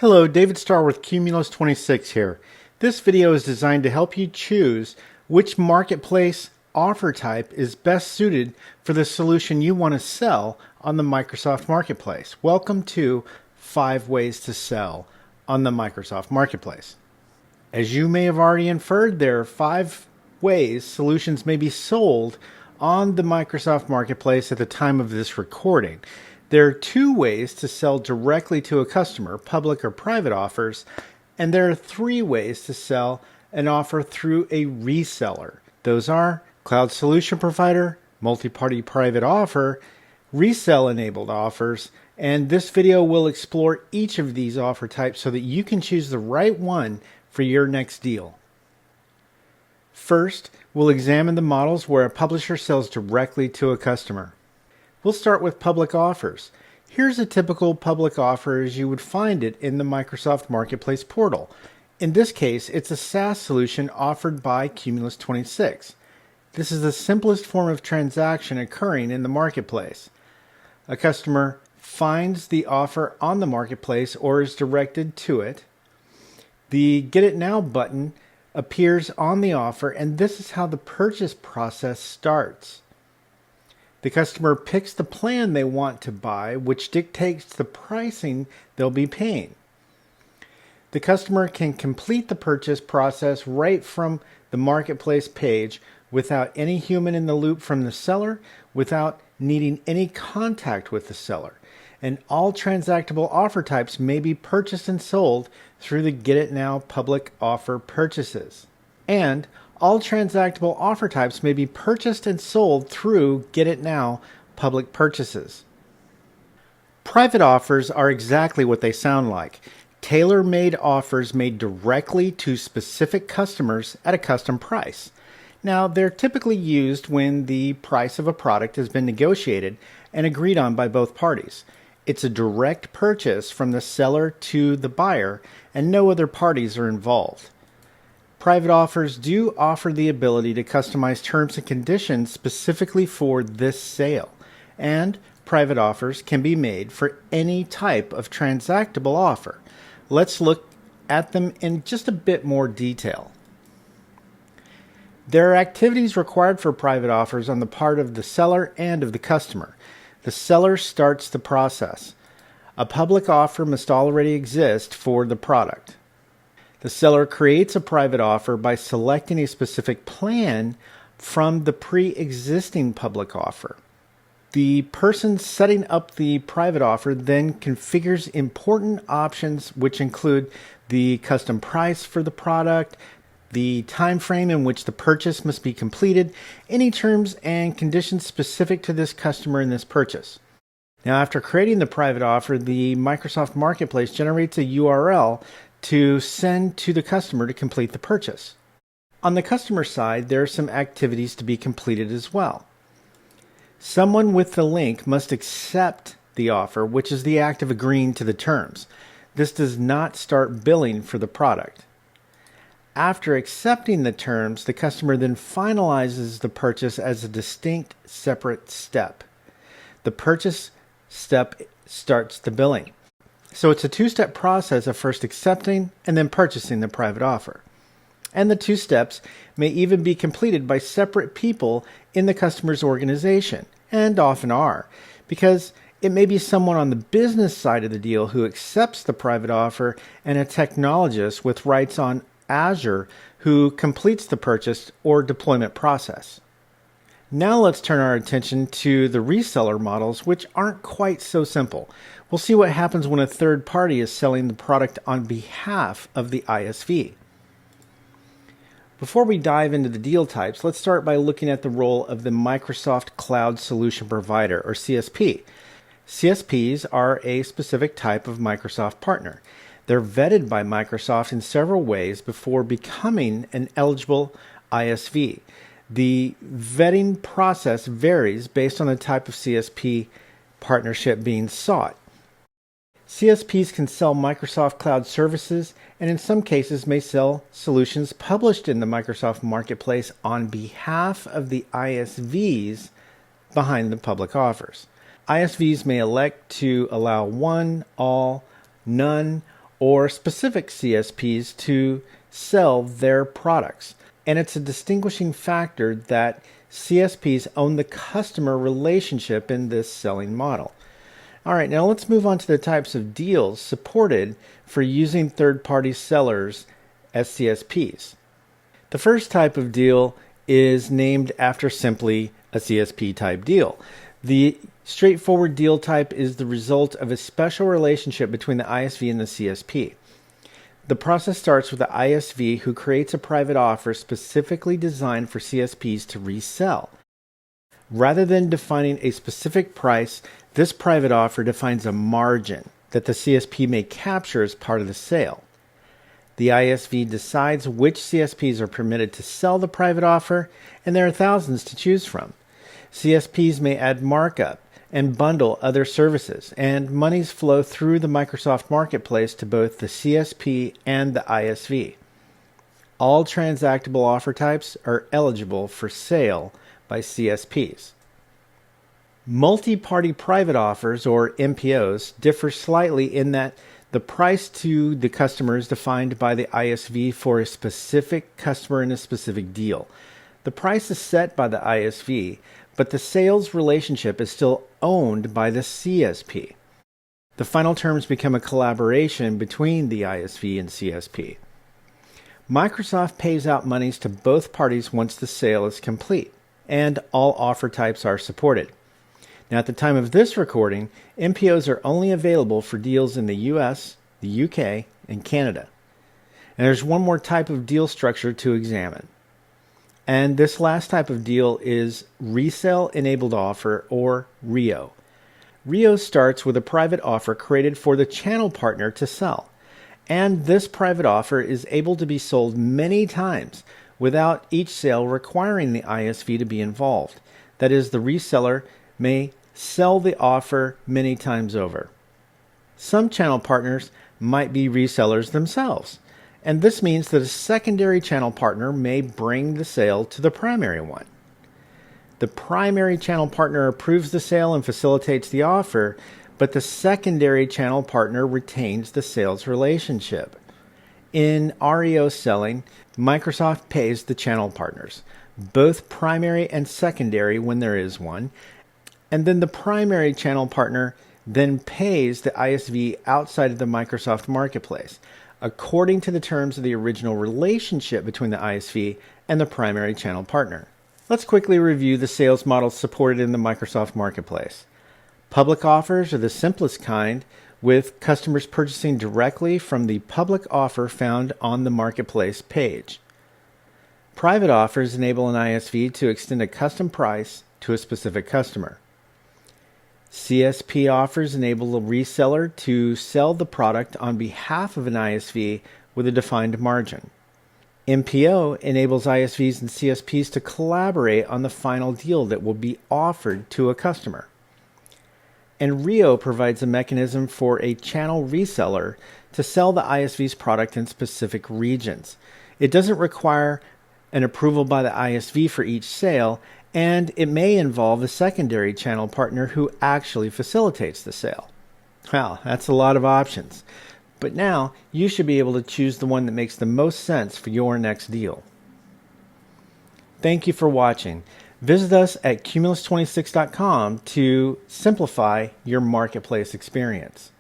Hello, David Starr with Cumulus 26 here. This video is designed to help you choose which marketplace offer type is best suited for the solution you want to sell on the Microsoft Marketplace. Welcome to 5 ways to sell on the Microsoft Marketplace. As you may have already inferred, there are 5 ways solutions may be sold on the Microsoft Marketplace at the time of this recording. There are 2 ways to sell directly to a customer, public or private offers, and there are 3 ways to sell an offer through a reseller. Those are cloud solution provider, multi-party private offer, resale-enabled offers, and this video will explore each of these offer types so that you can choose the right one for your next deal. First, we'll examine the models where a publisher sells directly to a customer. We'll start with public offers. Here's a typical public offer as you would find it in the Microsoft Marketplace portal. In this case, it's a SaaS solution offered by Cumulus 26. This is the simplest form of transaction occurring in the marketplace. A customer finds the offer on the marketplace or is directed to it. The Get It Now button appears on the offer, and this is how the purchase process starts. The customer picks the plan they want to buy, which dictates the pricing they'll be paying. The customer can complete the purchase process right from the marketplace page without any human in the loop from the seller, without needing any contact with the seller. And all transactable offer types may be purchased and sold through the Get It Now public offer purchases. And all transactable offer types may be purchased and sold through Get It Now public purchases. Private offers are exactly what they sound like. Tailor-made offers made directly to specific customers at a custom price. Now, they're typically used when the price of a product has been negotiated and agreed on by both parties. It's a direct purchase from the seller to the buyer, and no other parties are involved. Private offers do offer the ability to customize terms and conditions specifically for this sale, and private offers can be made for any type of transactable offer. Let's look at them in just a bit more detail. There are activities required for private offers on the part of the seller and of the customer. The seller starts the process. A public offer must already exist for the product. The seller creates a private offer by selecting a specific plan from the pre-existing public offer. The person setting up the private offer then configures important options which include the custom price for the product, the time frame in which the purchase must be completed, any terms and conditions specific to this customer in this purchase. Now, after creating the private offer, the Microsoft Marketplace generates a URL to send to the customer to complete the purchase. On the customer side, there are some activities to be completed as well. Someone with the link must accept the offer, which is the act of agreeing to the terms. This does not start billing for the product. After accepting the terms, the customer then finalizes the purchase as a distinct, separate step. The purchase step starts the billing. So it's a 2-step process of first accepting and then purchasing the private offer. And the 2 steps may even be completed by separate people in the customer's organization, and often are, because it may be someone on the business side of the deal who accepts the private offer and a technologist with rights on Azure who completes the purchase or deployment process. Now let's turn our attention to the reseller models, which aren't quite so simple. We'll see what happens when a third party is selling the product on behalf of the ISV. Before we dive into the deal types, let's start by looking at the role of the Microsoft Cloud Solution Provider, or CSP. CSPs are a specific type of Microsoft partner. They're vetted by Microsoft in several ways before becoming an eligible ISV. The vetting process varies based on the type of CSP partnership being sought. CSPs can sell Microsoft Cloud services and in some cases may sell solutions published in the Microsoft Marketplace on behalf of the ISVs behind the public offers. ISVs may elect to allow one, all, none, or specific CSPs to sell their products. And it's a distinguishing factor that CSPs own the customer relationship in this selling model. All right, now let's move on to the types of deals supported for using third-party sellers as CSPs. The first type of deal is named after simply a CSP type deal. The straightforward deal type is the result of a special relationship between the ISV and the CSP. The process starts with the ISV who creates a private offer specifically designed for CSPs to resell. Rather than defining a specific price, this private offer defines a margin that the CSP may capture as part of the sale. The ISV decides which CSPs are permitted to sell the private offer, and there are thousands to choose from. CSPs may add markup and bundle other services, and monies flow through the Microsoft Marketplace to both the CSP and the ISV. All transactable offer types are eligible for sale by CSPs. Multi-party private offers, or MPOs, differ slightly in that the price to the customer is defined by the ISV for a specific customer in a specific deal. The price is set by the ISV, but the sales relationship is still owned by the CSP. The final terms become a collaboration between the ISV and CSP. Microsoft pays out monies to both parties once the sale is complete, and all offer types are supported. Now, at the time of this recording, MPOs are only available for deals in the US, the UK, and Canada. And there's one more type of deal structure to examine. And this last type of deal is Resale Enabled Offer, or REO. REO starts with a private offer created for the channel partner to sell. And this private offer is able to be sold many times without each sale requiring the ISV to be involved. That is, the reseller may sell the offer many times over. Some channel partners might be resellers themselves, and this means that a secondary channel partner may bring the sale to the primary one. The primary channel partner approves the sale and facilitates the offer, but the secondary channel partner retains the sales relationship. In REO selling, Microsoft pays the channel partners, both primary and secondary when there is one, and then the primary channel partner then pays the ISV outside of the Microsoft Marketplace, according to the terms of the original relationship between the ISV and the primary channel partner. Let's quickly review the sales models supported in the Microsoft Marketplace. Public offers are the simplest kind, with customers purchasing directly from the public offer found on the Marketplace page. Private offers enable an ISV to extend a custom price to a specific customer. CSP offers enable a reseller to sell the product on behalf of an ISV with a defined margin. MPO enables ISVs and CSPs to collaborate on the final deal that will be offered to a customer. And REO provides a mechanism for a channel reseller to sell the ISV's product in specific regions. It doesn't require an approval by the ISV for each sale, and it may involve a secondary channel partner who actually facilitates the sale. Wow, that's a lot of options. But now you should be able to choose the one that makes the most sense for your next deal. Thank you for watching. Visit us at Cumulus26.com to simplify your marketplace experience.